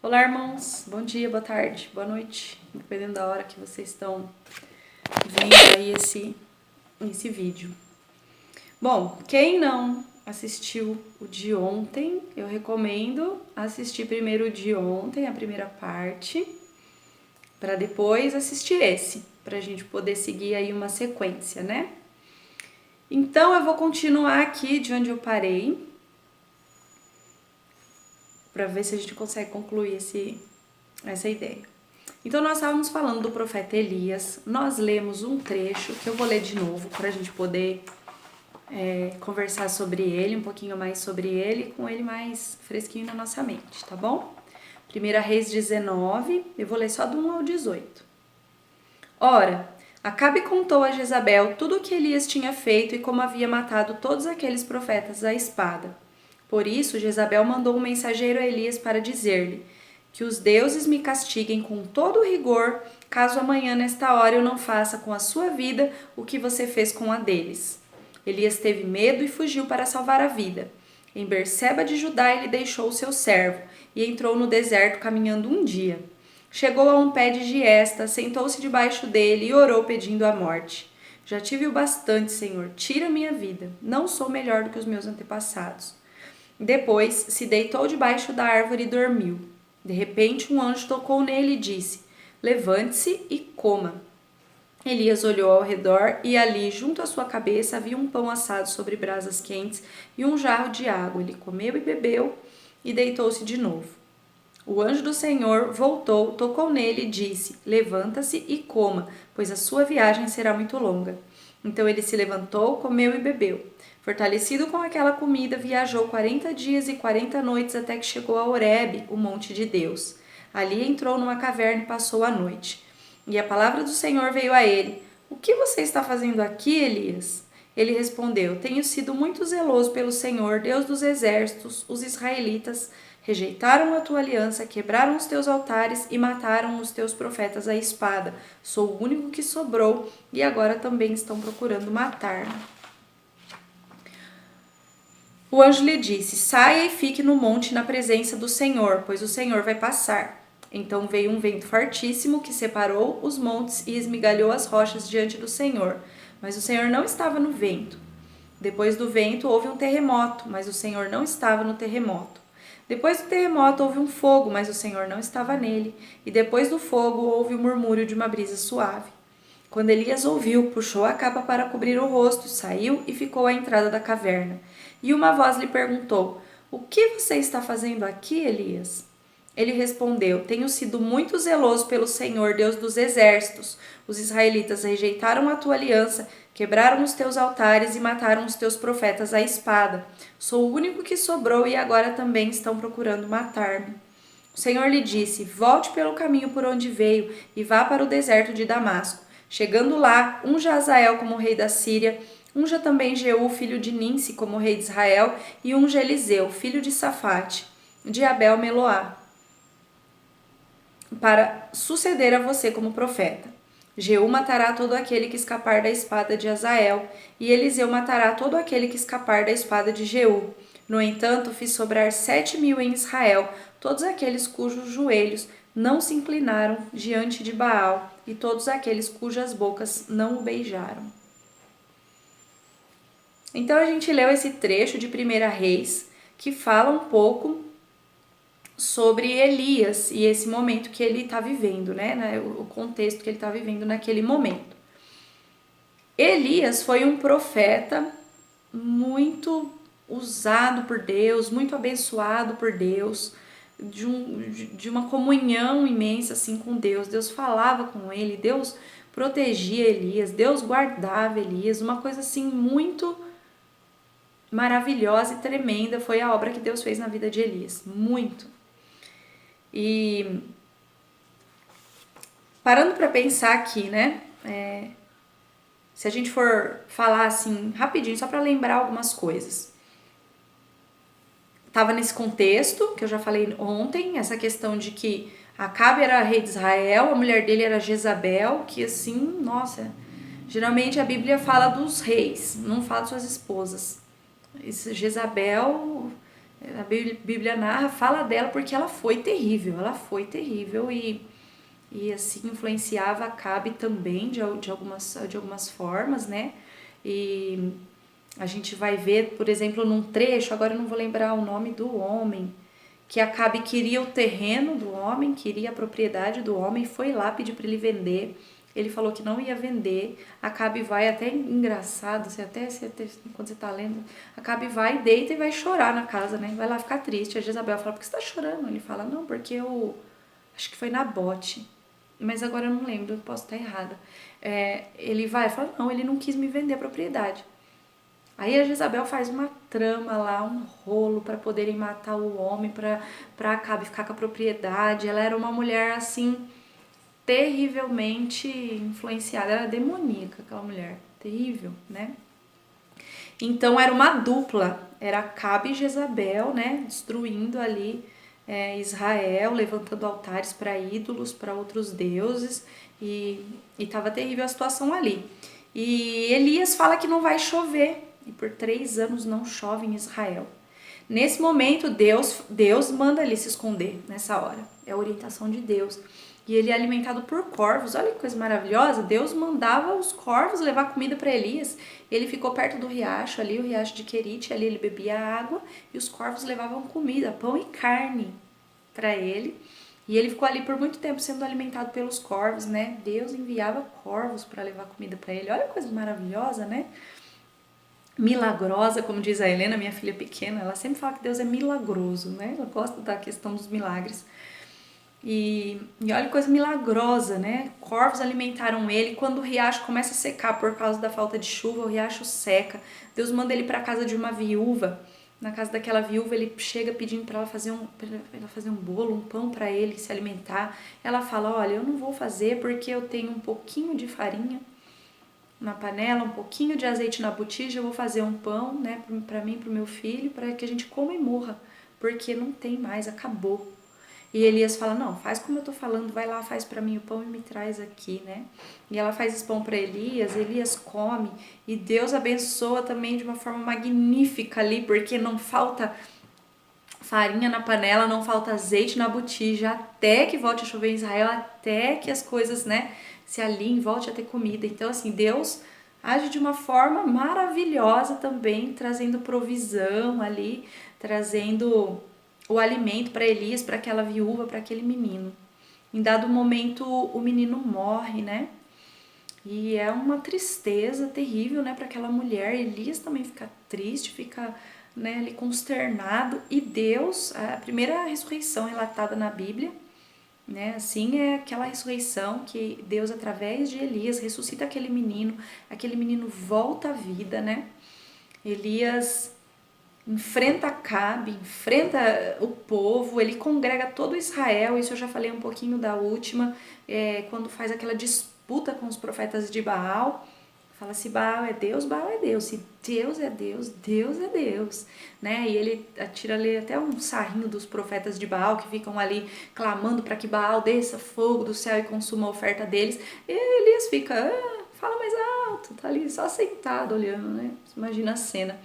Olá, irmãos. Bom dia, boa tarde, boa noite, dependendo da hora que vocês estão vendo aí esse vídeo. Bom, quem não assistiu o de ontem, eu recomendo assistir primeiro o de ontem, a primeira parte, para depois assistir esse, para a gente poder seguir aí uma sequência, né? Então, eu vou continuar aqui de onde eu parei, para ver se a gente consegue concluir essa ideia. Então, nós estávamos falando do profeta Elias, nós lemos um trecho, que eu vou ler de novo, para a gente poder conversar sobre ele, um pouquinho mais sobre ele, com ele mais fresquinho na nossa mente, tá bom? 1 Reis 19, eu vou ler só do 1 ao 18. Ora, Acabe contou a Jezabel tudo o que Elias tinha feito e como havia matado todos aqueles profetas à espada. Por isso, Jezabel mandou um mensageiro a Elias para dizer-lhe: que os deuses me castiguem com todo o rigor, caso amanhã nesta hora eu não faça com a sua vida o que você fez com a deles. Elias teve medo e fugiu para salvar a vida. Em Berseba de Judá ele deixou o seu servo e entrou no deserto caminhando um dia. Chegou a um pé de giesta, sentou-se debaixo dele e orou pedindo a morte. Já tive o bastante, Senhor, tira minha vida, não sou melhor do que os meus antepassados. Depois se deitou debaixo da árvore e dormiu. De repente um anjo tocou nele e disse: levante-se e coma. Elias olhou ao redor e ali, junto à sua cabeça, havia um pão assado sobre brasas quentes e um jarro de água. Ele comeu e bebeu e deitou-se de novo. O anjo do Senhor voltou, tocou nele e disse: levanta-se e coma, pois a sua viagem será muito longa. Então ele se levantou, comeu e bebeu. Fortalecido com aquela comida, viajou 40 dias e 40 noites até que chegou a Horebe, o monte de Deus. Ali entrou numa caverna e passou a noite. E a palavra do Senhor veio a ele: o que você está fazendo aqui, Elias? Ele respondeu: tenho sido muito zeloso pelo Senhor, Deus dos exércitos. Os israelitas rejeitaram a tua aliança, quebraram os teus altares e mataram os teus profetas à espada. Sou o único que sobrou e agora também estão procurando matar-me. O anjo lhe disse: saia e fique no monte na presença do Senhor, pois o Senhor vai passar. Então veio um vento fortíssimo que separou os montes e esmigalhou as rochas diante do Senhor. Mas o Senhor não estava no vento. Depois do vento houve um terremoto, mas o Senhor não estava no terremoto. Depois do terremoto houve um fogo, mas o Senhor não estava nele. E depois do fogo houve o murmúrio de uma brisa suave. Quando Elias ouviu, puxou a capa para cobrir o rosto, saiu e ficou à entrada da caverna. E uma voz lhe perguntou: o que você está fazendo aqui, Elias? Ele respondeu: tenho sido muito zeloso pelo Senhor, Deus dos exércitos. Os israelitas rejeitaram a tua aliança, quebraram os teus altares e mataram os teus profetas à espada. Sou o único que sobrou e agora também estão procurando matar-me. O Senhor lhe disse: volte pelo caminho por onde veio e vá para o deserto de Damasco. Chegando lá, unja Hazael como rei da Síria, unja também Jeú, filho de Ninsi, como rei de Israel, e unja Eliseu, filho de Safate, de Abel-Meloá, para suceder a você como profeta. Jeú matará todo aquele que escapar da espada de Hazael, e Eliseu matará todo aquele que escapar da espada de Jeú. No entanto, fiz sobrar 7.000 em Israel, todos aqueles cujos joelhos não se inclinaram diante de Baal, e todos aqueles cujas bocas não o beijaram. Então a gente leu esse trecho de 1 Reis, que fala um pouco sobre Elias e esse momento que ele está vivendo, né? O contexto que ele está vivendo naquele momento. Elias foi um profeta muito usado por Deus, muito abençoado por Deus, de uma comunhão imensa assim com Deus. Deus falava com ele, Deus protegia Elias, Deus guardava Elias, uma coisa assim muito maravilhosa e tremenda foi a obra que Deus fez na vida de Elias, muito. E parando para pensar aqui, né, se a gente for falar assim rapidinho, só para lembrar algumas coisas. Estava nesse contexto, que eu já falei ontem, essa questão de que Acabe era rei de Israel, a mulher dele era Jezabel, que assim, nossa, geralmente a Bíblia fala dos reis, não fala de suas esposas. Esse Jezabel A Bíblia narra, fala dela porque ela foi terrível e assim influenciava Acabe também de algumas formas, né? E a gente vai ver, por exemplo, num trecho, agora eu não vou lembrar o nome do homem, que Acabe queria o terreno do homem, queria a propriedade do homem, foi lá pedir para ele vender. Ele falou que não ia vender. Acabe vai, até engraçado, quando você tá lendo, Acabe vai, deita e vai chorar na casa, né? Vai lá ficar triste. A Jezabel fala, por que você tá chorando? Ele fala, não, porque eu acho que foi Nabote, mas agora eu não lembro, eu posso estar errada. Ele vai e fala, não, ele não quis me vender a propriedade. Aí a Jezabel faz uma trama lá, um rolo para poderem matar o homem, para Acabe ficar com a propriedade. Ela era uma mulher assim terrivelmente influenciada, era demoníaca aquela mulher, terrível, né? Então era uma dupla, era Acabe e Jezabel, né, destruindo ali Israel, levantando altares para ídolos, para outros deuses, e estava terrível a situação ali. E Elias fala que não vai chover, e por 3 anos não chove em Israel. Nesse momento, Deus manda ele se esconder nessa hora, é a orientação de Deus. E ele é alimentado por corvos. Olha que coisa maravilhosa. Deus mandava os corvos levar comida para Elias. Ele ficou perto do riacho ali, o riacho de Querite. Ali ele bebia água e os corvos levavam comida, pão e carne para ele. E ele ficou ali por muito tempo sendo alimentado pelos corvos, né? Deus enviava corvos para levar comida para ele. Olha que coisa maravilhosa, né? Milagrosa, como diz a Helena, minha filha pequena. Ela sempre fala que Deus é milagroso, né? Ela gosta da questão dos milagres. E olha que coisa milagrosa, né? Corvos alimentaram ele. Quando o riacho começa a secar por causa da falta de chuva, o riacho seca. Deus manda ele para a casa de uma viúva. Na casa daquela viúva, ele chega pedindo para ela fazer um bolo, um pão para ele se alimentar. Ela fala, olha, eu não vou fazer porque eu tenho um pouquinho de farinha na panela, um pouquinho de azeite na botija, eu vou fazer um pão, né, para mim, para o meu filho, para que a gente coma e morra, porque não tem mais, acabou. E Elias fala, não, faz como eu tô falando, vai lá, faz para mim o pão e me traz aqui, né? E ela faz esse pão para Elias come, e Deus abençoa também de uma forma magnífica ali, porque não falta farinha na panela, não falta azeite na botija, até que volte a chover em Israel, até que as coisas, né, se alinhem, volte a ter comida. Então, assim, Deus age de uma forma maravilhosa também, trazendo provisão ali, trazendo o alimento para Elias, para aquela viúva, para aquele menino. Em dado momento, o menino morre, né? E é uma tristeza terrível, né, para aquela mulher. Elias também fica triste, fica, né, ali consternado. E Deus, a primeira ressurreição relatada na Bíblia, né, assim é aquela ressurreição que Deus, através de Elias, ressuscita aquele menino volta à vida, né? Elias enfrenta Acabe, enfrenta o povo, ele congrega todo Israel. Isso eu já falei um pouquinho da última, quando faz aquela disputa com os profetas de Baal. Fala se Baal é Deus, se Deus é Deus, Deus é Deus, né? E ele atira ali até um sarrinho dos profetas de Baal que ficam ali clamando para que Baal desça fogo do céu e consuma a oferta deles. E Elias fica, fala mais alto, tá ali só sentado olhando, né? Imagina a cena.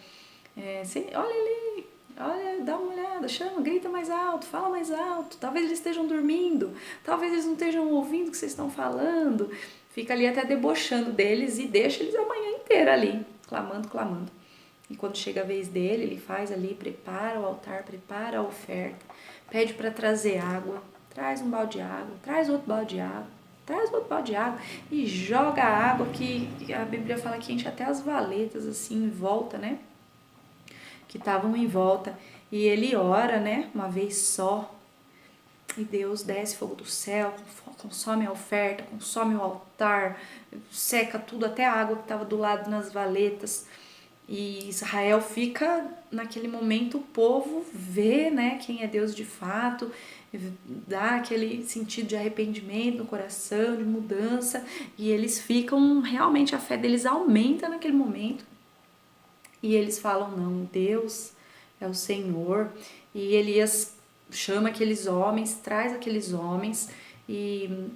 Olha ali, olha, dá uma olhada, chama, grita mais alto, fala mais alto. Talvez eles estejam dormindo, talvez eles não estejam ouvindo o que vocês estão falando. Fica ali até debochando deles e deixa eles a manhã inteira ali, clamando. E quando chega a vez dele, ele faz ali, prepara o altar, prepara a oferta, pede para trazer água, traz um balde de água, traz outro balde de água e joga a água que a Bíblia fala que enche até as valetas assim em volta, né? Que estavam em volta. E ele ora, né, uma vez só. E Deus desce fogo do céu, consome a oferta, consome o altar, seca tudo, até a água que estava do lado nas valetas. E Israel fica, naquele momento, o povo vê, né, quem é Deus de fato, dá aquele sentido de arrependimento no coração, de mudança, e eles ficam, realmente a fé deles aumenta naquele momento. E eles falam, não, Deus é o Senhor. E Elias chama aqueles homens, traz aqueles homens e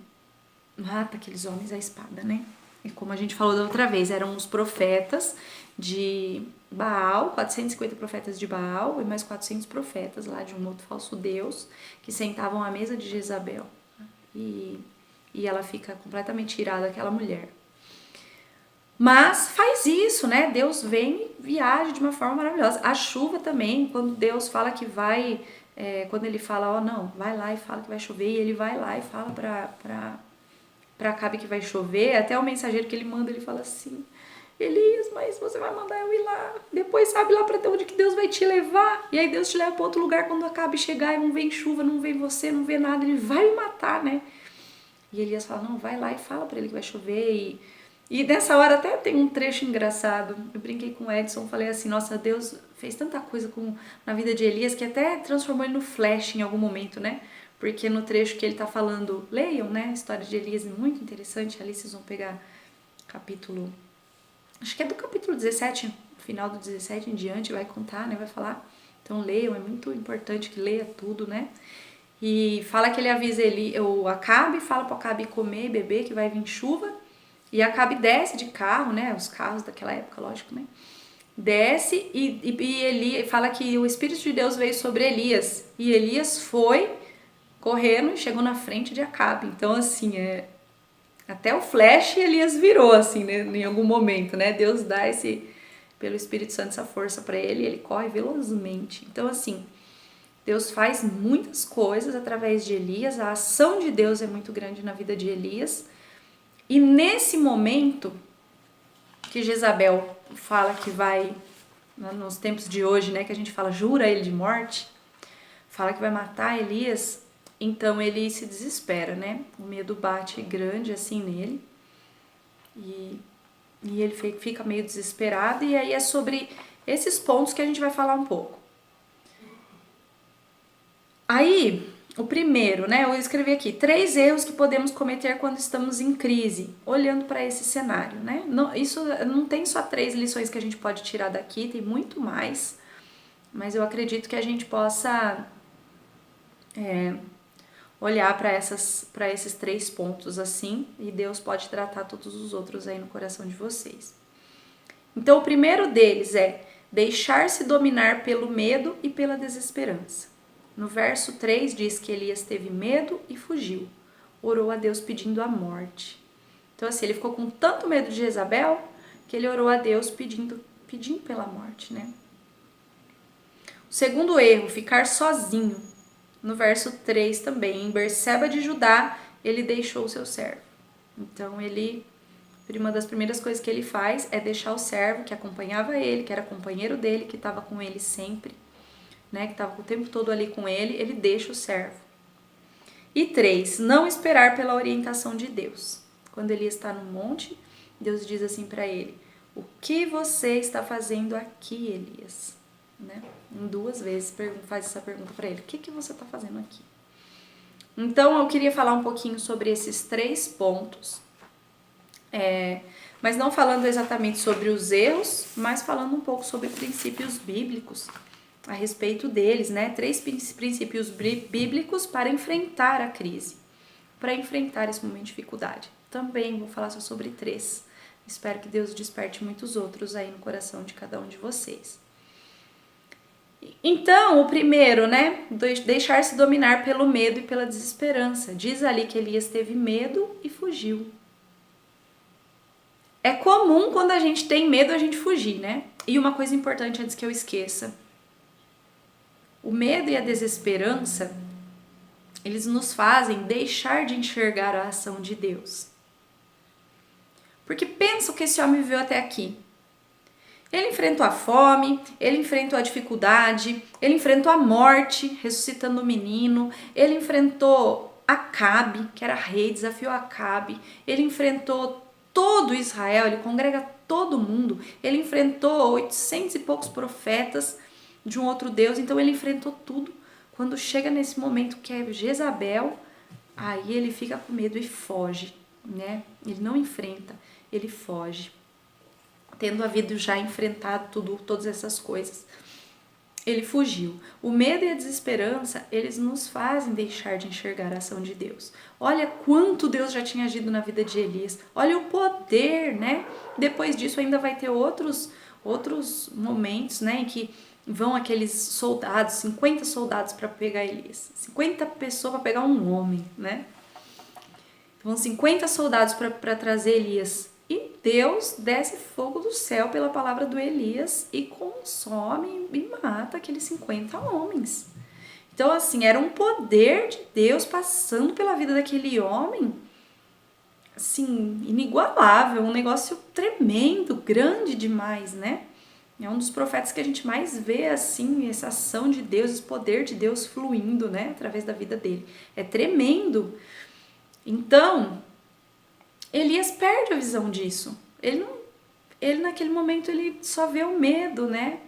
mata aqueles homens à espada, né? E como a gente falou da outra vez, eram os profetas de Baal, 450 profetas de Baal e mais 400 profetas lá de um outro falso deus que sentavam à mesa de Jezabel. E ela fica completamente irada, aquela mulher. Mas faz isso, né? Deus vem e viaja de uma forma maravilhosa. A chuva também, quando Deus fala que vai, quando ele fala, ó, não, vai lá e fala que vai chover, e ele vai lá e fala pra Acabe que vai chover, até o mensageiro que ele manda, ele fala assim, Elias, mas você vai mandar eu ir lá, depois sabe lá pra onde que Deus vai te levar, e aí Deus te leva pra outro lugar, quando Acabe chegar e não vem chuva, não vem você, não vê nada, ele vai me matar, né? E Elias fala, não, vai lá e fala pra ele que vai chover, e nessa hora até tem um trecho engraçado, eu brinquei com o Edson, falei assim, nossa, Deus fez tanta coisa na vida de Elias que até transformou ele no Flash em algum momento, né? Porque no trecho que ele tá falando, leiam, né? A história de Elias é muito interessante, ali vocês vão pegar capítulo, acho que é do capítulo 17, final do 17 em diante, vai contar, né? Vai falar. Então leiam, é muito importante que leia tudo, né? E fala que ele avisa o Acabe, fala pro Acabe comer e beber, que vai vir chuva. E Acabe desce de carro, né? Os carros daquela época, lógico, né? Desce e ele fala que o Espírito de Deus veio sobre Elias. E Elias foi correndo e chegou na frente de Acabe. Então, assim, até o flash Elias virou, assim, né? Em algum momento, né? Deus dá pelo Espírito Santo, essa força para ele e ele corre velozmente. Então, assim, Deus faz muitas coisas através de Elias. A ação de Deus é muito grande na vida de Elias. E nesse momento que Jezabel fala que vai, nos tempos de hoje, né, que a gente fala, jura ele de morte, fala que vai matar Elias, então ele se desespera, né? O medo bate grande assim nele e ele fica meio desesperado, e aí é sobre esses pontos que a gente vai falar um pouco. Aí, o primeiro, né? Eu escrevi aqui 3 erros que podemos cometer quando estamos em crise, olhando para esse cenário, né? Não, isso não tem só 3 lições que a gente pode tirar daqui, tem muito mais, mas eu acredito que a gente possa olhar para esses 3 pontos assim, e Deus pode tratar todos os outros aí no coração de vocês. Então, o primeiro deles é deixar-se dominar pelo medo e pela desesperança. No verso 3 diz que Elias teve medo e fugiu. Orou a Deus pedindo a morte. Então, assim, ele ficou com tanto medo de Jezabel que ele orou a Deus pedindo pela morte, né? O segundo erro, ficar sozinho. No verso 3 também, em Berseba de Judá, ele deixou o seu servo. Então, uma das primeiras coisas que ele faz é deixar o servo que acompanhava ele, que era companheiro dele, que estava com ele sempre, né, que estava o tempo todo ali com ele deixa o servo. E 3, não esperar pela orientação de Deus. Quando ele está no monte, Deus diz assim para ele, o que você está fazendo aqui, Elias? Né? Em 2 vezes faz essa pergunta para ele, o que você está fazendo aqui? Então, eu queria falar um pouquinho sobre esses 3 pontos, mas não falando exatamente sobre os erros, mas falando um pouco sobre princípios bíblicos a respeito deles, né? 3 princípios bíblicos para enfrentar a crise, para enfrentar esse momento de dificuldade. Também vou falar só sobre 3. Espero que Deus desperte muitos outros aí no coração de cada um de vocês. Então, o primeiro, né? Deixar-se dominar pelo medo e pela desesperança. Diz ali que Elias teve medo e fugiu. É comum quando a gente tem medo a gente fugir, né? E uma coisa importante antes que eu esqueça. O medo e a desesperança, eles nos fazem deixar de enxergar a ação de Deus. Porque pensa o que esse homem viveu até aqui. Ele enfrentou a fome, ele enfrentou a dificuldade, ele enfrentou a morte, ressuscitando o menino, ele enfrentou Acabe, que era rei, desafiou Acabe, ele enfrentou todo Israel, ele congrega todo mundo, ele enfrentou 800 e poucos profetas de um outro Deus, então ele enfrentou tudo. Quando chega nesse momento que é Jezabel, aí ele fica com medo e foge, né? Ele não enfrenta, ele foge, tendo havido já enfrentado todas essas coisas. ele fugiu. O medo e a desesperança, eles nos fazem deixar de enxergar a ação de Deus. Olha quanto Deus já tinha agido na vida de Elias. Olha o poder, né? Depois disso ainda vai ter outros momentos, né, em que vão aqueles soldados, 50 soldados para pegar Elias. 50 pessoas para pegar um homem, né? Vão 50 soldados para trazer Elias. E Deus desce fogo do céu pela palavra do Elias e consome e mata aqueles 50 homens. Então, assim, era um poder de Deus passando pela vida daquele homem, assim, inigualável, um negócio tremendo, grande demais, né? É um dos profetas que a gente mais vê, assim, essa ação de Deus, esse poder de Deus fluindo, né, através da vida dele. É tremendo. Então, Elias perde a visão disso. Ele naquele momento ele só vê o medo, né?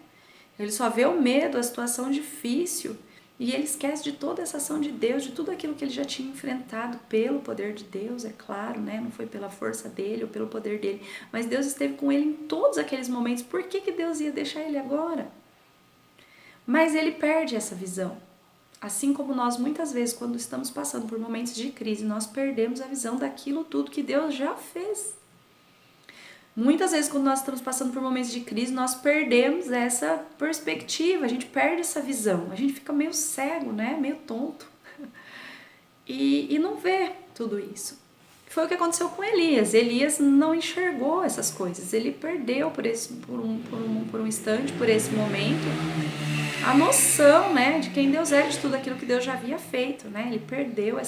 Ele só vê o medo, a situação difícil, e ele esquece de toda essa ação de Deus, de tudo aquilo que ele já tinha enfrentado pelo poder de Deus, é claro, né? Não foi pela força dele ou pelo poder dele, mas Deus esteve com ele em todos aqueles momentos. Por que Deus ia deixar ele agora? Mas ele perde essa visão. Assim como nós muitas vezes, quando estamos passando por momentos de crise, nós perdemos a visão daquilo tudo que Deus já fez. Muitas vezes, quando nós estamos passando por momentos de crise, nós perdemos essa perspectiva, a gente perde essa visão, a gente fica meio cego, né? Meio tonto. E não vê tudo isso. Foi o que aconteceu com Elias. Elias não enxergou essas coisas, ele perdeu por um instante, por esse momento, a noção, né, de quem Deus é, de tudo aquilo que Deus já havia feito, né? Ele perdeu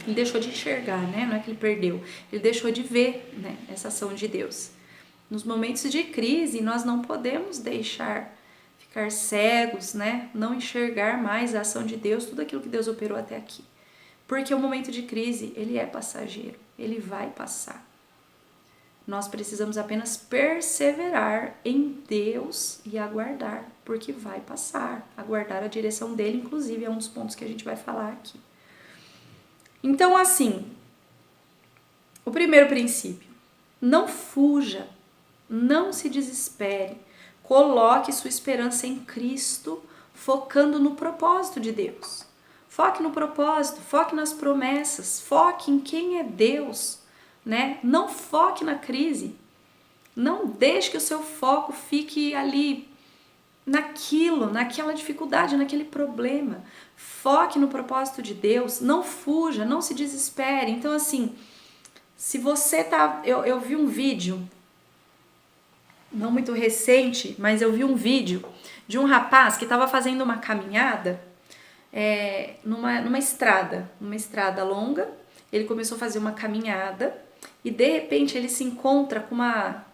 ele deixou de enxergar, né? Não é que ele perdeu, ele deixou de ver, né, essa ação de Deus. Nos momentos de crise, nós não podemos deixar ficar cegos, né? Não enxergar mais a ação de Deus, tudo aquilo que Deus operou até aqui. Porque o momento de crise, ele é passageiro, ele vai passar. Nós precisamos apenas perseverar em Deus e aguardar, porque vai passar. Aguardar a direção dele, inclusive, é um dos pontos que a gente vai falar aqui. Então, assim, o primeiro princípio, não fuja, não se desespere, coloque sua esperança em Cristo, focando no propósito de Deus. Foque no propósito, foque nas promessas, foque em quem é Deus, né? Não foque na crise, não deixe que o seu foco fique ali naquela dificuldade, naquele problema. Foque no propósito de Deus, não fuja, não se desespere. Então, assim, se você tá... Eu vi um vídeo, não muito recente, mas eu vi um vídeo de um rapaz que estava fazendo uma caminhada numa estrada longa. Ele começou a fazer uma caminhada e, de repente, ele se encontra com uma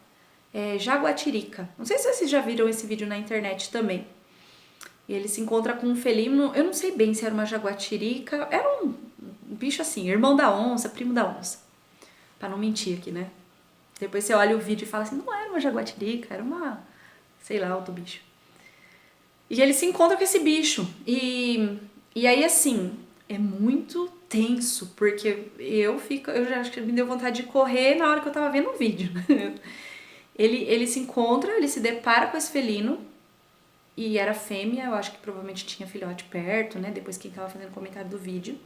jaguatirica. Não sei se vocês já viram esse vídeo na internet também. E ele se encontra com um felino, eu não sei bem se era uma jaguatirica, era um bicho assim, irmão da onça, primo da onça. Pra não mentir aqui, né? Depois você olha o vídeo e fala assim, não era uma jaguatirica, era uma, sei lá, outro bicho. E ele se encontra com esse bicho. E aí, assim, é muito tenso, porque eu já acho que me deu vontade de correr na hora que eu tava vendo o vídeo. Ele se encontra, ele se depara com esse felino, e era fêmea, eu acho que provavelmente tinha filhote perto, né? Depois quem tava fazendo comentário do vídeo.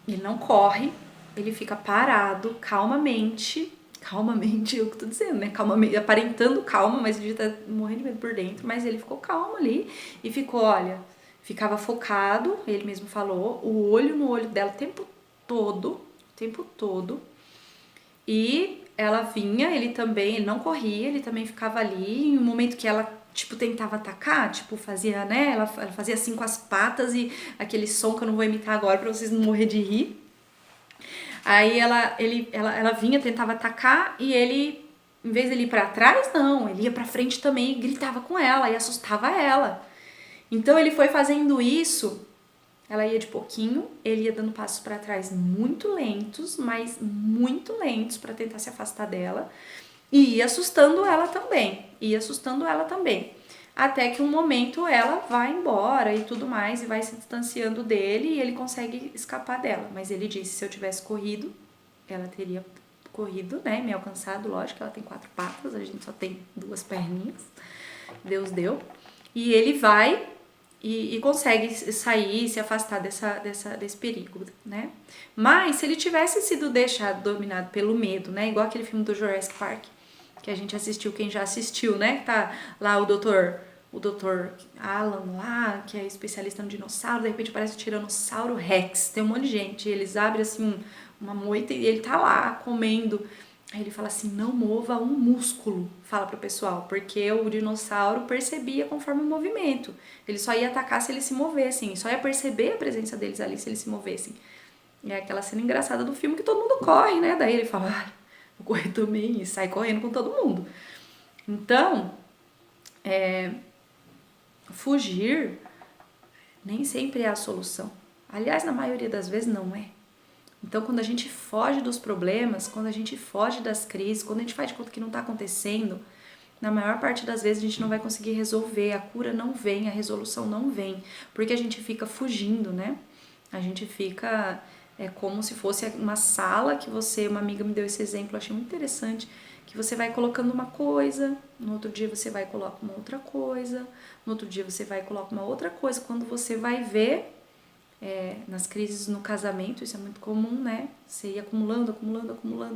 Ele não corre, ele fica parado, calmamente, é o que eu tô dizendo, né? Calmamente, aparentando calma, mas ele já tá morrendo de medo por dentro, mas ele ficou calmo ali e ficou, olha, ficava focado, ele mesmo falou, o olho no olho dela o tempo todo, e ela vinha, ele não corria, ele também ficava ali, em um momento que ela, tipo, tentava atacar, tipo, fazia, né, ela fazia assim com as patas e aquele som que eu não vou imitar agora pra vocês não morrer de rir. Aí ela vinha, tentava atacar e ele, em vez de ele ir pra trás, não, ele ia pra frente também e gritava com ela e assustava ela. Então ele foi fazendo isso, ela ia de pouquinho, ele ia dando passos pra trás muito lentos, mas muito lentos pra tentar se afastar dela e ia assustando ela também. Até que um momento ela vai embora e tudo mais, e vai se distanciando dele e ele consegue escapar dela. Mas ele disse, se eu tivesse corrido, ela teria corrido, né, me alcançado, lógico, ela tem 4 patas, a gente só tem 2 perninhas, Deus deu. E ele vai e consegue sair, se afastar desse perigo, né? Mas se ele tivesse sido deixado dominado pelo medo, né? Igual aquele filme do Jurassic Park, que a gente assistiu, quem já assistiu, né? Tá lá o doutor Alan lá, que é especialista no dinossauro, de repente aparece o Tiranossauro Rex. Tem um monte de gente, eles abrem assim uma moita e ele tá lá comendo. Aí ele fala assim, não mova um músculo, fala pro pessoal, porque o dinossauro percebia conforme o movimento. Ele só ia atacar se eles se movessem, só ia perceber a presença deles ali se eles se movessem. E é aquela cena engraçada do filme que todo mundo corre, né? Daí ele fala, ai, vou correr também, e sai correndo com todo mundo. Então, fugir nem sempre é a solução. Aliás, na maioria das vezes não é. Então, quando a gente foge dos problemas, quando a gente foge das crises, quando a gente faz de conta que não está acontecendo, na maior parte das vezes a gente não vai conseguir resolver, a cura não vem, a resolução não vem, porque a gente fica fugindo, né? A gente fica como se fosse uma sala que uma amiga me deu esse exemplo, eu achei muito interessante, que você vai colocando uma coisa, no outro dia você vai e coloca uma outra coisa, no outro dia você vai e coloca uma outra coisa, quando você vai ver, nas crises no casamento, isso é muito comum, né? Você ir acumulando,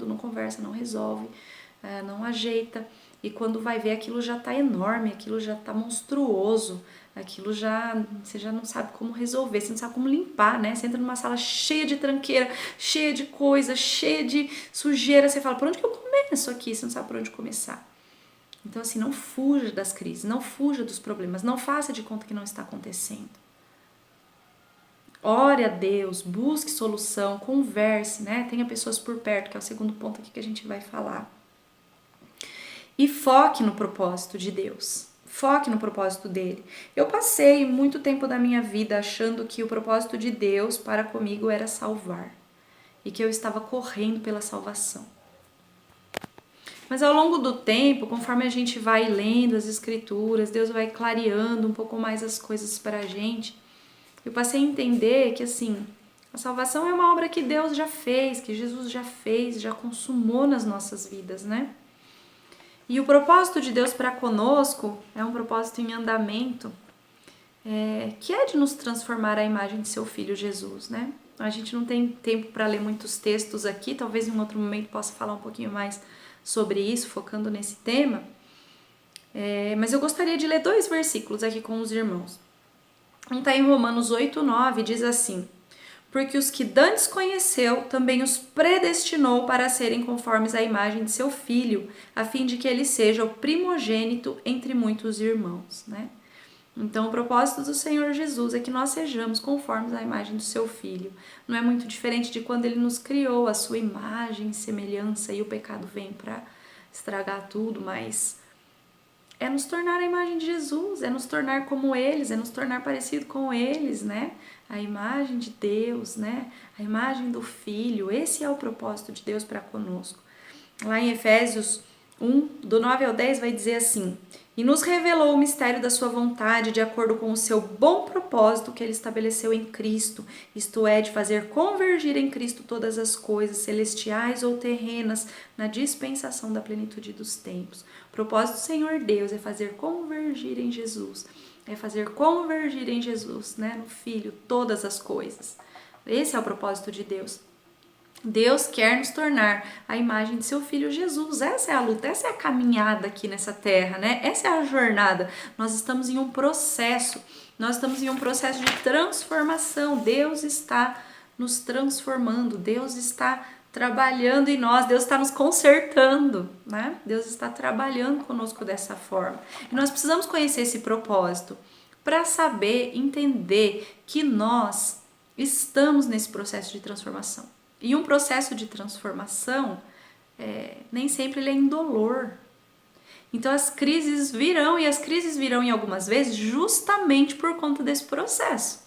não conversa, não resolve, não ajeita. E quando vai ver, aquilo já tá enorme, aquilo já tá monstruoso, você já não sabe como resolver, você não sabe como limpar, né? Você entra numa sala cheia de tranqueira, cheia de coisa, cheia de sujeira, você fala, por onde que eu começo aqui? Você não sabe por onde começar. Então, assim, não fuja das crises, não fuja dos problemas, não faça de conta que não está acontecendo. Ore a Deus, busque solução, converse, né? Tenha pessoas por perto, que é o segundo ponto aqui que a gente vai falar. E foque no propósito de Deus. Foque no propósito dele. Eu passei muito tempo da minha vida achando que o propósito de Deus para comigo era salvar. E que eu estava correndo pela salvação. Mas ao longo do tempo, conforme a gente vai lendo as escrituras, Deus vai clareando um pouco mais as coisas para a gente. Eu passei a entender que, assim, a salvação é uma obra que Deus já fez, que Jesus já fez, já consumou nas nossas vidas, né? E o propósito de Deus para conosco é um propósito em andamento, que é de nos transformar à imagem de seu Filho Jesus, né? A gente não tem tempo para ler muitos textos aqui, talvez em um outro momento possa falar um pouquinho mais sobre isso, focando nesse tema. Mas eu gostaria de ler 2 versículos aqui com os irmãos. Um está em Romanos 8:9, diz assim: porque os que dantes conheceu, também os predestinou para serem conformes à imagem de seu Filho, a fim de que ele seja o primogênito entre muitos irmãos, né? Então, o propósito do Senhor Jesus é que nós sejamos conformes à imagem do seu Filho. Não é muito diferente de quando ele nos criou, a sua imagem e semelhança, e o pecado vem para estragar tudo, mas é nos tornar a imagem de Jesus, é nos tornar como eles, é nos tornar parecido com eles, né? A imagem de Deus, né? A imagem do Filho, esse é o propósito de Deus para conosco. Lá em Efésios 1, do 9 ao 10, vai dizer assim: e nos revelou o mistério da sua vontade, de acordo com o seu bom propósito que ele estabeleceu em Cristo, isto é, de fazer convergir em Cristo todas as coisas, celestiais ou terrenas, na dispensação da plenitude dos tempos. O propósito do Senhor Deus é fazer convergir em Jesus, né, no Filho, todas as coisas. Esse é o propósito de Deus. Deus quer nos tornar a imagem de seu Filho Jesus. Essa é a luta, essa é a caminhada aqui nessa terra, né? Essa é a jornada. Nós estamos em um processo, de transformação. Deus está nos transformando, Deus está trabalhando em nós, Deus está nos consertando, né? Deus está trabalhando conosco dessa forma. E nós precisamos conhecer esse propósito para saber, entender que nós estamos nesse processo de transformação. E um processo de transformação, nem sempre ele é indolor. Então as crises virão, e as crises virão em algumas vezes justamente por conta desse processo.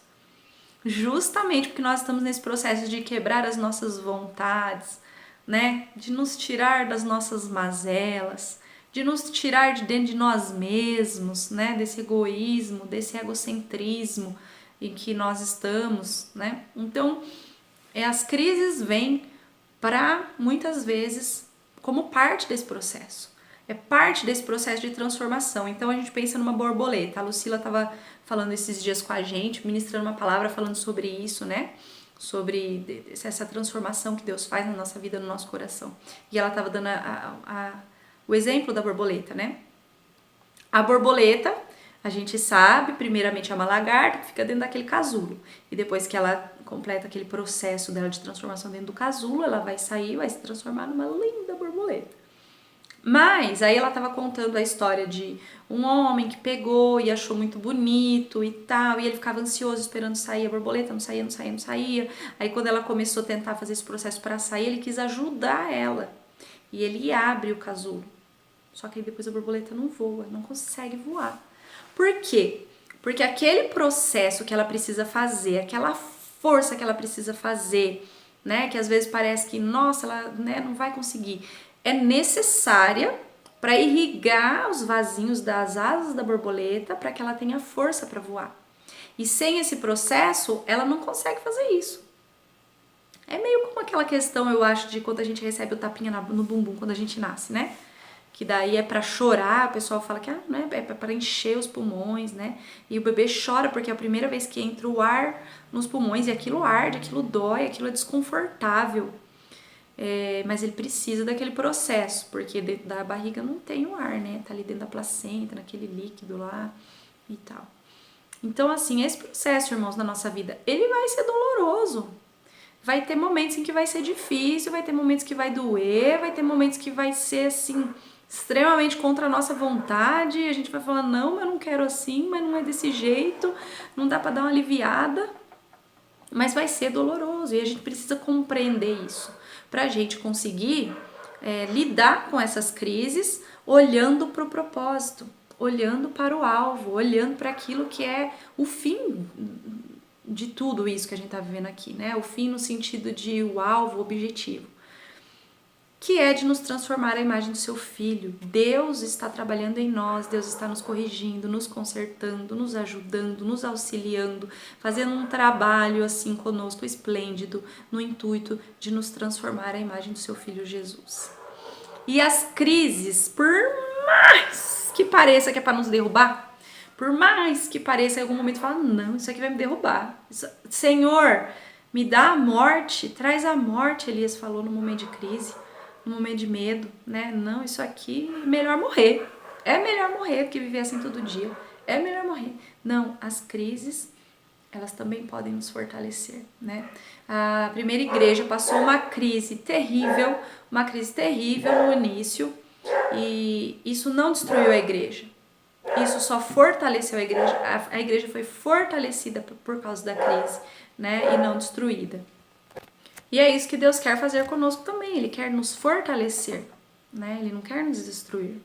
Justamente porque nós estamos nesse processo de quebrar as nossas vontades, né? De nos tirar das nossas mazelas, de nos tirar de dentro de nós mesmos, né? Desse egoísmo, desse egocentrismo em que nós estamos, né? Então, as crises vêm para, muitas vezes, como parte desse processo. É parte desse processo de transformação. Então a gente pensa numa borboleta. A Lucila estava falando esses dias com a gente, ministrando uma palavra falando sobre isso, né? Sobre essa transformação que Deus faz na nossa vida, no nosso coração. E ela estava dando o exemplo da borboleta, né? A borboleta, a gente sabe, primeiramente é uma lagarta que fica dentro daquele casulo. E depois que ela completa aquele processo dela de transformação dentro do casulo, ela vai sair, vai se transformar numa linda borboleta. Mas aí ela tava contando a história de um homem que pegou e achou muito bonito e tal, e ele ficava ansioso esperando sair a borboleta, não saía, não saía, não saía. Aí quando ela começou a tentar fazer esse processo para sair, ele quis ajudar ela. E ele abre o casulo. Só que aí depois a borboleta não voa, não consegue voar. Por quê? Porque aquele processo que ela precisa fazer, aquela força que ela precisa fazer, né, que às vezes parece que, nossa, ela, né, não vai conseguir, é necessária para irrigar os vasinhos das asas da borboleta para que ela tenha força para voar. E sem esse processo, ela não consegue fazer isso. É meio como aquela questão, eu acho, de quando a gente recebe o tapinha no bumbum quando a gente nasce, né? Que daí é para chorar, o pessoal fala que né, é para encher os pulmões, né? E o bebê chora porque é a primeira vez que entra o ar nos pulmões e aquilo arde, aquilo dói, aquilo é desconfortável. Mas ele precisa daquele processo, porque dentro da barriga não tem o ar, né? Tá ali dentro da placenta, naquele líquido lá e tal. Então, assim, esse processo, irmãos, na nossa vida, ele vai ser doloroso. Vai ter momentos em que vai ser difícil, vai ter momentos que vai doer, vai ter momentos que vai ser, assim, extremamente contra a nossa vontade. E a gente vai falar, não, mas eu não quero assim, mas não é desse jeito, não dá pra dar uma aliviada. Mas vai ser doloroso e a gente precisa compreender isso para a gente conseguir lidar com essas crises olhando para o propósito, olhando para o alvo, olhando para aquilo que é o fim de tudo isso que a gente está vivendo aqui, né? O fim no sentido de o alvo, o objetivo, que é de nos transformar à imagem do seu Filho. Deus está trabalhando em nós, Deus está nos corrigindo, nos consertando, nos ajudando, nos auxiliando, fazendo um trabalho assim conosco esplêndido, no intuito de nos transformar à imagem do seu Filho Jesus. E as crises, por mais que pareça que é para nos derrubar, por mais que pareça em algum momento fala, não, isso aqui vai me derrubar. Senhor, me dá a morte, traz a morte, Elias falou no momento de crise, no momento de medo, né? Não, isso aqui é melhor morrer. É melhor morrer do que viver assim todo dia. É melhor morrer. Não, as crises, elas também podem nos fortalecer, né? A primeira igreja passou uma crise terrível no início, e isso não destruiu a igreja. Isso só fortaleceu a igreja. A igreja foi fortalecida por causa da crise, né? E não destruída. E é isso que Deus quer fazer conosco também. Ele quer nos fortalecer, né? Ele não quer nos destruir.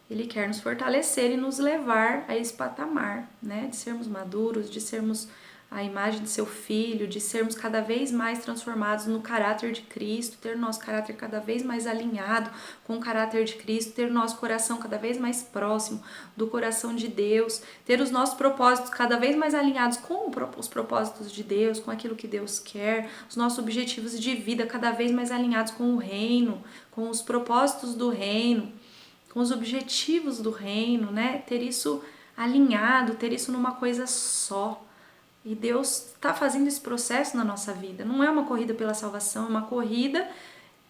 Ele quer nos fortalecer e nos levar a esse patamar, né? De sermos maduros, de sermos a imagem de seu Filho, de sermos cada vez mais transformados no caráter de Cristo, ter o nosso caráter cada vez mais alinhado com o caráter de Cristo, ter o nosso coração cada vez mais próximo do coração de Deus, ter os nossos propósitos cada vez mais alinhados com os propósitos de Deus, com aquilo que Deus quer, os nossos objetivos de vida cada vez mais alinhados com o reino, com os propósitos do reino, com os objetivos do reino, né? Ter isso alinhado, ter isso numa coisa só. E Deus está fazendo esse processo na nossa vida. Não é uma corrida pela salvação, é uma corrida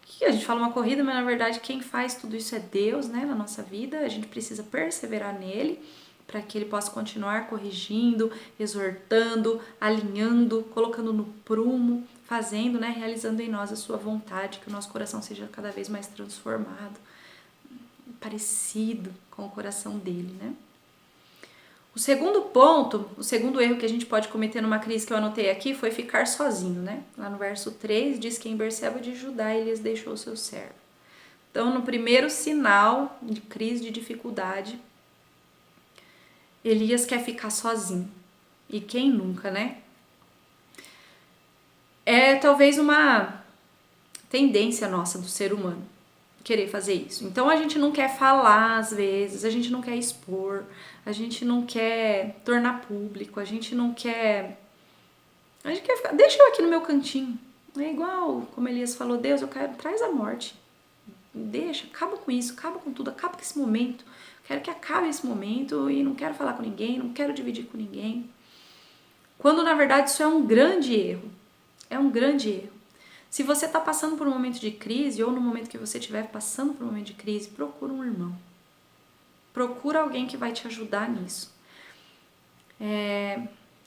que a gente fala uma corrida, mas na verdade quem faz tudo isso é Deus, né, na nossa vida. A gente precisa perseverar nele para que ele possa continuar corrigindo, exortando, alinhando, colocando no prumo, fazendo, né, realizando em nós a sua vontade, que o nosso coração seja cada vez mais transformado, parecido com o coração dele, né? O segundo ponto, o segundo erro que a gente pode cometer numa crise que eu anotei aqui foi ficar sozinho, né? Lá no verso 3 diz que em Berseba de Judá Elias deixou seu servo. Então, no primeiro sinal de crise, de dificuldade, Elias quer ficar sozinho. E quem nunca, né? É talvez uma tendência nossa do ser humano querer fazer isso. Então a gente não quer falar às vezes, a gente não quer expor, a gente não quer tornar público, a gente quer ficar, deixa eu aqui no meu cantinho. É igual como Elias falou, Deus, eu quero, traz a morte. deixa, acaba com isso, acaba com tudo, acaba com esse momento. Quero que acabe esse momento e não quero falar com ninguém, não quero dividir com ninguém. Quando na verdade isso é um grande erro. É um grande erro. Se você está passando por um momento de crise ou no momento que você estiver passando por um momento de crise, procura um irmão. Procura alguém que vai te ajudar nisso.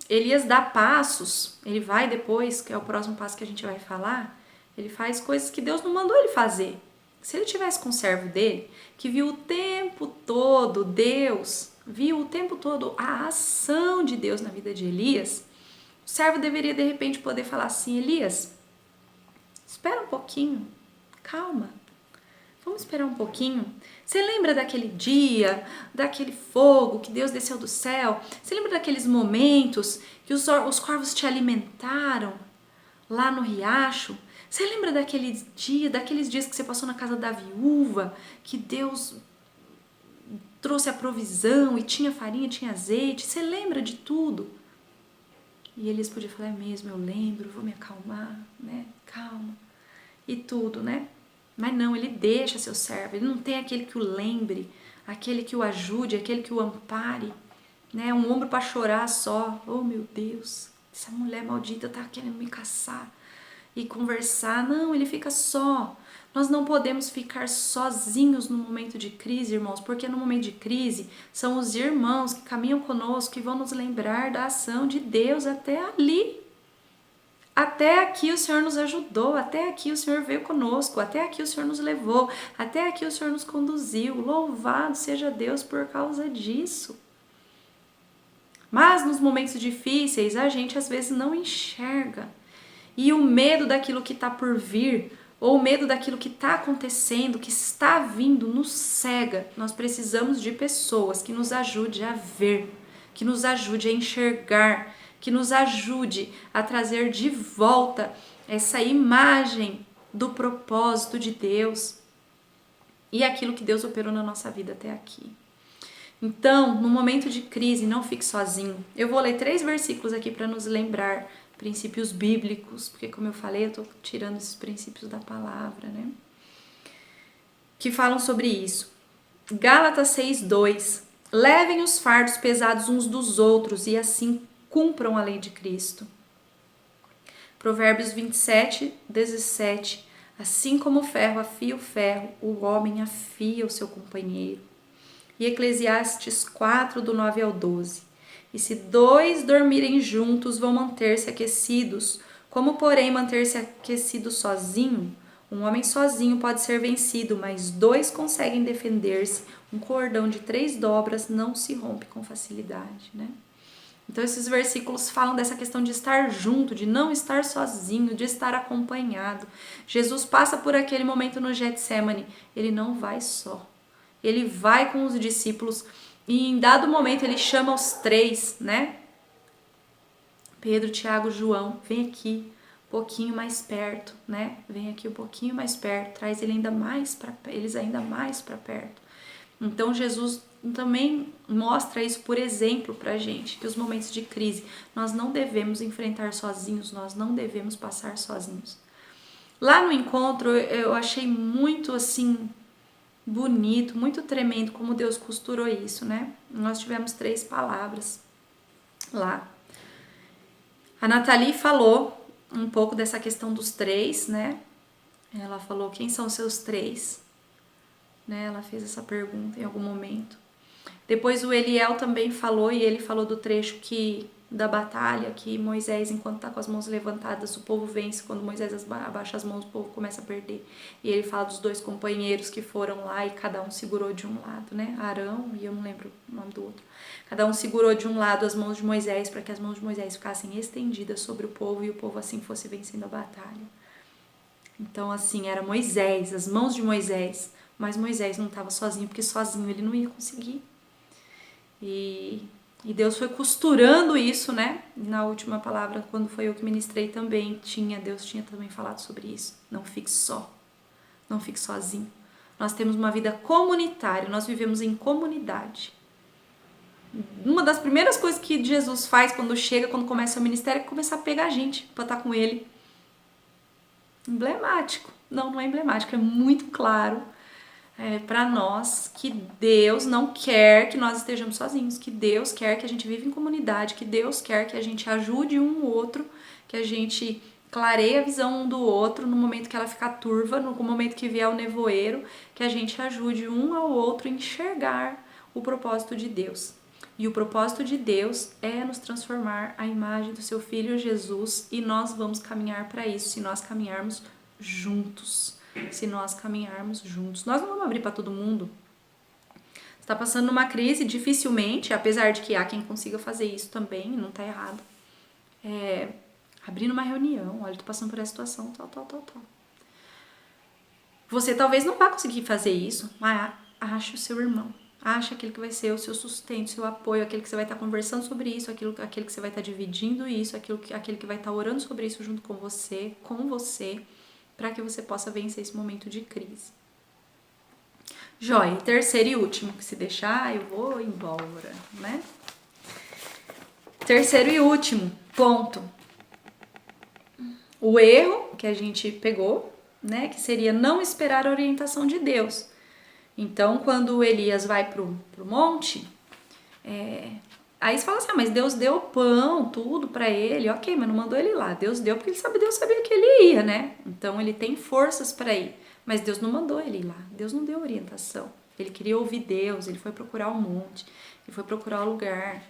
Elias dá passos, ele vai depois, que é o próximo passo que a gente vai falar, ele faz coisas que Deus não mandou ele fazer. Se ele tivesse com o servo dele, que viu o tempo todo Deus, viu o tempo todo a ação de Deus na vida de Elias, o servo deveria de repente poder falar assim: Elias, espera um pouquinho, calma, vamos esperar um pouquinho. Você lembra daquele dia, daquele fogo que Deus desceu do céu? Você lembra daqueles momentos que os corvos te alimentaram lá no riacho? Você lembra daqueles dias que você passou na casa da viúva, que Deus trouxe a provisão e tinha farinha, tinha azeite? Você lembra de tudo? E eles podiam falar: é mesmo, eu lembro, vou me acalmar, né? Calma. E tudo, né? Mas não, ele deixa seu servo, ele não tem aquele que o lembre, aquele que o ajude, aquele que o ampare, né? Um ombro para chorar só. Oh, meu Deus, essa mulher maldita tá querendo me caçar e conversar. Não, ele fica só. Nós não podemos ficar sozinhos no momento de crise, irmãos, porque no momento de crise são os irmãos que caminham conosco que vão nos lembrar da ação de Deus até ali. Até aqui o Senhor nos ajudou, até aqui o Senhor veio conosco, até aqui o Senhor nos levou, até aqui o Senhor nos conduziu. Louvado seja Deus por causa disso. Mas nos momentos difíceis a gente às vezes não enxerga. E o medo daquilo que está por vir, ou o medo daquilo que está acontecendo, que está vindo, nos cega. Nós precisamos de pessoas que nos ajudem a ver, que nos ajude a enxergar, que nos ajude a trazer de volta essa imagem do propósito de Deus e aquilo que Deus operou na nossa vida até aqui. Então, no momento de crise, não fique sozinho. Eu vou ler 3 versículos aqui para nos lembrar princípios bíblicos, porque como eu falei, eu estou tirando esses princípios da palavra, né? Que falam sobre isso. Gálatas 6:2. Levem os fardos pesados uns dos outros e assim cumpram a lei de Cristo. Provérbios 27:17. Assim como o ferro afia o ferro, o homem afia o seu companheiro. E Eclesiastes 4:9-12. E se 2 dormirem juntos, vão manter-se aquecidos. Como, porém, manter-se aquecido sozinho? Um homem sozinho pode ser vencido, mas 2 conseguem defender-se. Um cordão de 3 dobras não se rompe com facilidade, né? Então esses versículos falam dessa questão de estar junto, de não estar sozinho, de estar acompanhado. Jesus passa por aquele momento no Getsemane, ele não vai só. Ele vai com os discípulos e em dado momento ele chama os 3, né? Pedro, Tiago, João, vem aqui um pouquinho mais perto, né? Vem aqui um pouquinho mais perto, traz eles ainda mais para perto. Então Jesus também mostra isso por exemplo pra gente, que os momentos de crise nós não devemos enfrentar sozinhos, nós não devemos passar sozinhos. Lá no encontro eu achei muito assim bonito, muito tremendo como Deus costurou isso, né? Nós tivemos 3 palavras lá. A Nathalie falou um pouco dessa questão dos 3, né? Ela falou: quem são seus 3? Né? Ela fez essa pergunta em algum momento. Depois o Eliel também falou, e ele falou do trecho da batalha, que Moisés, enquanto está com as mãos levantadas, o povo vence. Quando Moisés abaixa as mãos, o povo começa a perder. E ele fala dos 2 companheiros que foram lá e cada um segurou de um lado, né? Arão, e eu não lembro o nome do outro. Cada um segurou de um lado as mãos de Moisés, para que as mãos de Moisés ficassem estendidas sobre o povo e o povo assim fosse vencendo a batalha. Então assim, era Moisés, as mãos de Moisés. Mas Moisés não estava sozinho, porque sozinho ele não ia conseguir. E Deus foi costurando isso, né? Na última palavra, quando foi eu que ministrei também, Deus tinha também falado sobre isso. Não fique só, não fique sozinho. Nós temos uma vida comunitária, nós vivemos em comunidade. Uma das primeiras coisas que Jesus faz quando começa o ministério, é começar a pegar a gente para estar com ele. Emblemático. Não é emblemático, é muito claro para nós que Deus não quer que nós estejamos sozinhos, que Deus quer que a gente viva em comunidade, que Deus quer que a gente ajude um o outro, que a gente clareie a visão um do outro no momento que ela ficar turva, no momento que vier o nevoeiro, que a gente ajude um ao outro a enxergar o propósito de Deus. E o propósito de Deus é nos transformar à imagem do seu Filho Jesus, e nós vamos caminhar para isso se nós caminharmos juntos. Se nós caminharmos juntos. Nós não vamos abrir para todo mundo. Está passando numa crise, dificilmente, apesar de que há quem consiga fazer isso também, não está errado. Abrir numa reunião, olha, tô passando por essa situação, tal. Você talvez não vá conseguir fazer isso, mas ache o seu irmão. Ache aquele que vai ser o seu sustento, o seu apoio, aquele que você vai estar conversando sobre isso, aquele que você vai estar dividindo isso, aquele que vai estar orando sobre isso junto com você, para que você possa vencer esse momento de crise. Joia, terceiro e último, que se deixar eu vou embora, né? Terceiro e último ponto. O erro que a gente pegou, né, que seria não esperar a orientação de Deus. Então, quando Elias vai pro monte, aí você fala assim, mas Deus deu pão, tudo pra ele, ok, mas não mandou ele lá. Deus deu porque Deus sabia que ele ia, né? Então ele tem forças pra ir, mas Deus não mandou ele ir lá. Deus não deu orientação. Ele queria ouvir Deus, ele foi procurar o monte, ele foi procurar o lugar,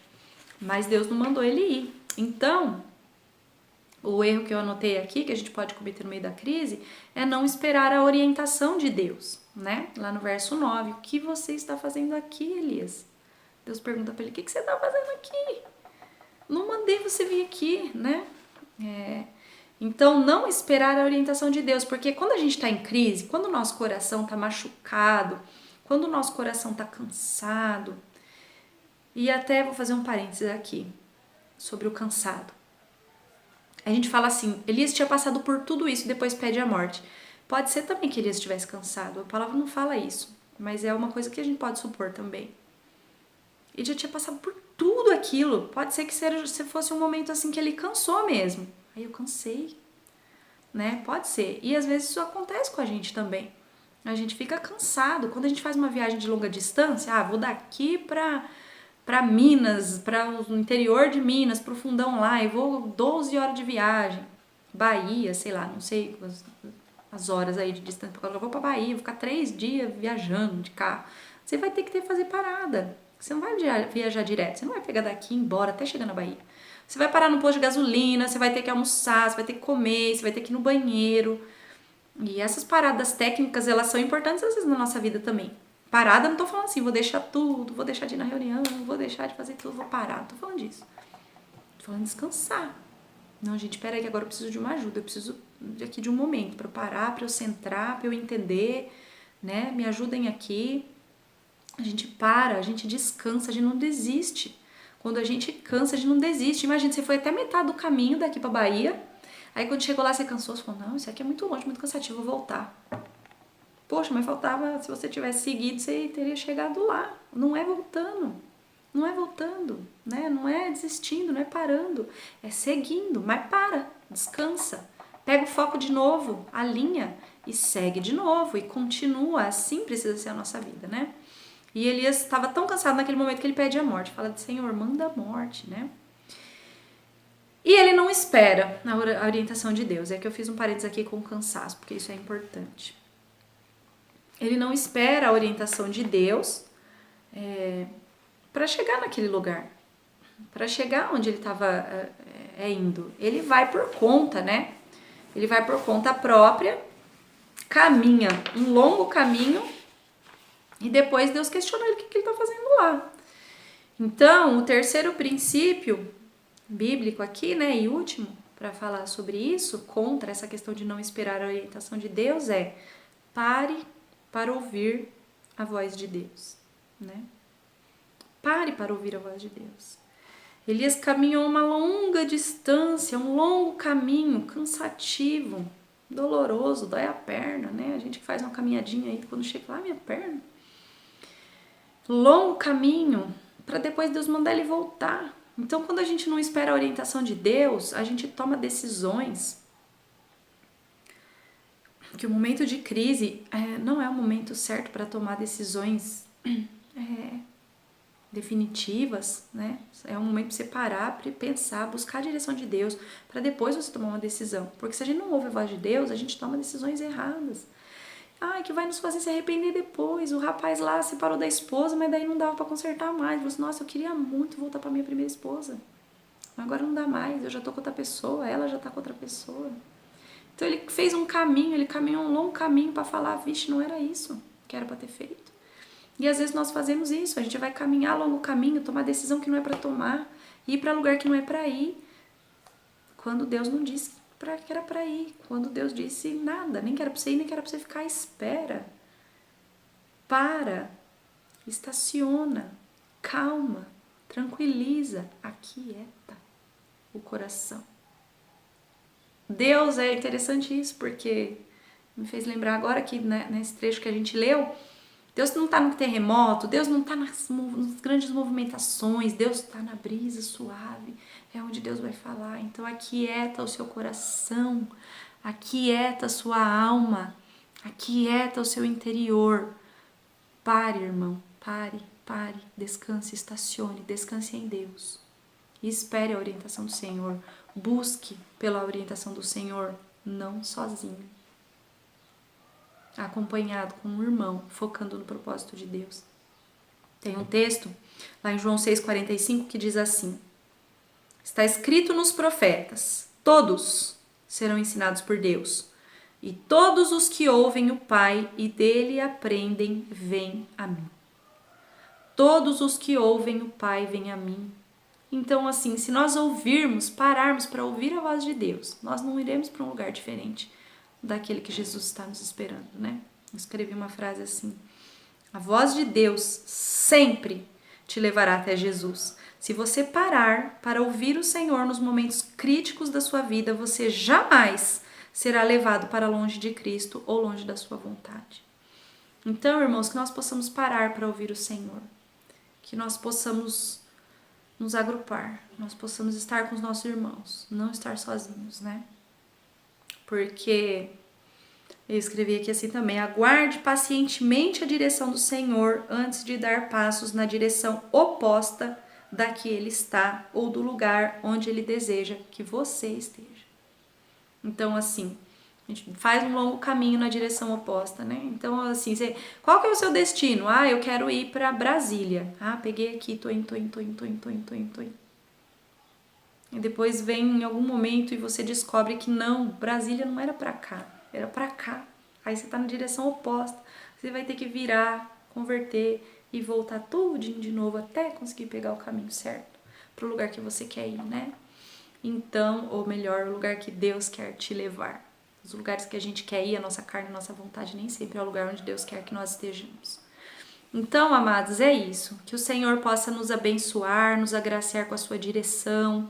mas Deus não mandou ele ir. Então, o erro que eu anotei aqui, que a gente pode cometer no meio da crise, é não esperar a orientação de Deus, né? Lá no verso 9, o que você está fazendo aqui, Elias? Deus pergunta para ele, o que você está fazendo aqui? Não mandei você vir aqui, né? Então, não esperar a orientação de Deus, porque quando a gente está em crise, quando o nosso coração está machucado, quando o nosso coração está cansado, e até vou fazer um parênteses aqui, sobre o cansado. A gente fala assim, Elias tinha passado por tudo isso e depois pede a morte. Pode ser também que Elias estivesse cansado, a palavra não fala isso, mas é uma coisa que a gente pode supor também. Ele já tinha passado por tudo aquilo. Pode ser que se fosse um momento assim que ele cansou mesmo. Aí eu cansei, né? Pode ser. E às vezes isso acontece com a gente também. A gente fica cansado. Quando a gente faz uma viagem de longa distância, vou daqui para Minas, para o interior de Minas, pro fundão lá, e vou 12 horas de viagem. Bahia, sei lá, não sei as horas aí de distância. Eu vou para Bahia, vou ficar 3 dias viajando de carro. Você vai ter que fazer parada. Você não vai viajar direto, você não vai pegar daqui e ir embora até chegar na Bahia. Você vai parar no posto de gasolina, você vai ter que almoçar, você vai ter que comer, você vai ter que ir no banheiro. E essas paradas técnicas, elas são importantes às vezes na nossa vida também. Parada, não tô falando assim, vou deixar tudo, vou deixar de ir na reunião, vou deixar de fazer tudo, vou parar. Não tô falando disso. Tô falando de descansar. Não, gente, peraí que agora eu preciso de uma ajuda, eu preciso aqui de um momento para eu parar, para eu centrar, para eu entender, né? Me ajudem aqui. A gente para, a gente descansa, a gente não desiste. Quando a gente cansa, a gente não desiste. Imagina, você foi até metade do caminho daqui pra Bahia. Aí quando chegou lá, você cansou, você falou, não, isso aqui é muito longe, muito cansativo, vou voltar. Poxa, mas faltava, se você tivesse seguido, você teria chegado lá. Não é voltando, né? Não é desistindo, não é parando. É seguindo, mas para, descansa. Pega o foco de novo, alinha e segue de novo. E continua, assim precisa ser a nossa vida, né? E Elias estava tão cansado naquele momento que ele pede a morte. Fala de Senhor, manda a morte, né? E ele não espera a orientação de Deus. É que eu fiz um parênteses aqui com o cansaço, porque isso é importante. Ele não espera a orientação de Deus para chegar naquele lugar. Para chegar onde ele estava indo. Ele vai por conta, né? Ele vai por conta própria, caminha um longo caminho. E depois Deus questionou ele o que ele está fazendo lá. Então, o terceiro princípio bíblico aqui, né, e último, para falar sobre isso, contra essa questão de não esperar a orientação de Deus, pare para ouvir a voz de Deus, né? Pare para ouvir a voz de Deus. Elias caminhou uma longa distância, um longo caminho, cansativo, doloroso, dói a perna, né? A gente que faz uma caminhadinha aí, quando chega lá, minha perna. Longo caminho, para depois Deus mandar ele voltar. Então, quando a gente não espera a orientação de Deus, a gente toma decisões que o momento de crise não é o momento certo para tomar decisões definitivas, né? É um momento para você parar, para pensar, buscar a direção de Deus, para depois você tomar uma decisão. Porque se a gente não ouve a voz de Deus, a gente toma decisões erradas. Que vai nos fazer se arrepender depois. O rapaz lá se separou da esposa, mas daí não dava para consertar mais. Ele falou assim, nossa, eu queria muito voltar para minha primeira esposa. Agora não dá mais, eu já tô com outra pessoa, ela já tá com outra pessoa. Então ele fez um caminho, ele caminhou um longo caminho para falar, vixe, não era isso que era para ter feito. E às vezes nós fazemos isso, a gente vai caminhar longo caminho, tomar decisão que não é para tomar, ir para lugar que não é para ir, quando Deus não disse que era para ir, quando Deus disse nada, nem que era para você ir, nem que era para você ficar à espera. Para, estaciona, calma, tranquiliza, aquieta o coração. Deus, é interessante isso, porque me fez lembrar agora que nesse trecho que a gente leu, Deus não está no terremoto, Deus não está nas grandes movimentações, Deus está na brisa suave, é onde Deus vai falar. Então aquieta o seu coração, aquieta a sua alma, aquieta o seu interior. Pare, irmão, pare, descanse, estacione, descanse em Deus. E espere a orientação do Senhor, busque pela orientação do Senhor, não sozinho. Acompanhado com um irmão, focando no propósito de Deus. Tem um texto lá em João 6,45 que diz assim: está escrito nos profetas, todos serão ensinados por Deus, e todos os que ouvem o Pai e dele aprendem, vêm a mim. Todos os que ouvem o Pai vêm a mim. Então, assim, se nós pararmos para ouvir a voz de Deus, nós não iremos para um lugar diferente daquele que Jesus está nos esperando, né? Eu escrevi uma frase assim: a voz de Deus sempre te levará até Jesus. Se você parar para ouvir o Senhor nos momentos críticos da sua vida, você jamais será levado para longe de Cristo ou longe da sua vontade. Então, irmãos, que nós possamos parar para ouvir o Senhor, que nós possamos nos agrupar, nós possamos estar com os nossos irmãos, não estar sozinhos, né? Porque eu escrevi aqui assim também: aguarde pacientemente a direção do Senhor antes de dar passos na direção oposta da que Ele está ou do lugar onde Ele deseja que você esteja. Então, assim, a gente faz um longo caminho na direção oposta, né? Então, assim, qual que é o seu destino? Eu quero ir para Brasília. Peguei aqui, tô indo. E depois vem em algum momento e você descobre que não, Brasília não era para cá, era para cá. Aí você tá na direção oposta. Você vai ter que virar, converter e voltar tudinho de novo até conseguir pegar o caminho certo pro lugar que você quer ir, né? Então, ou melhor, o lugar que Deus quer te levar. Os lugares que a gente quer ir, a nossa carne, a nossa vontade, nem sempre é o lugar onde Deus quer que nós estejamos. Então, amados, é isso. Que o Senhor possa nos abençoar, nos agraciar com a sua direção,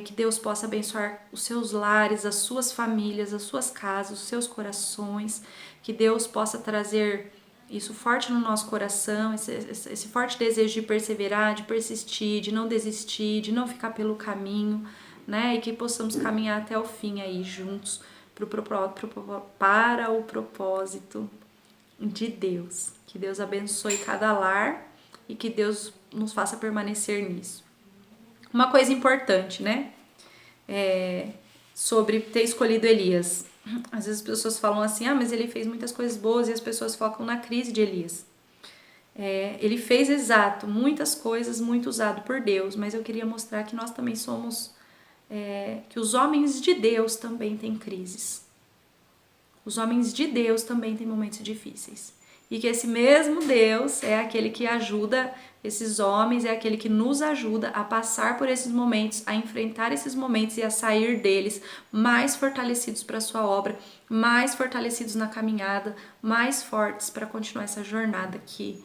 que Deus possa abençoar os seus lares, as suas famílias, as suas casas, os seus corações, que Deus possa trazer isso forte no nosso coração, esse forte desejo de perseverar, de persistir, de não desistir, de não ficar pelo caminho, né? E que possamos caminhar até o fim aí juntos para o propósito de Deus. Que Deus abençoe cada lar e que Deus nos faça permanecer nisso. Uma coisa importante, né? Sobre ter escolhido Elias. Às vezes as pessoas falam assim, mas ele fez muitas coisas boas, e as pessoas focam na crise de Elias. Ele fez muitas coisas, muito usado por Deus, mas eu queria mostrar que nós também somos, que os homens de Deus também têm crises. Os homens de Deus também têm momentos difíceis. E que esse mesmo Deus é aquele que ajuda esses homens, é aquele que nos ajuda a passar por esses momentos, a enfrentar esses momentos e a sair deles mais fortalecidos para a sua obra, mais fortalecidos na caminhada, mais fortes para continuar essa jornada que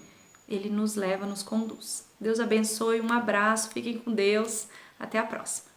Ele nos leva, nos conduz. Deus abençoe, um abraço, fiquem com Deus, até a próxima.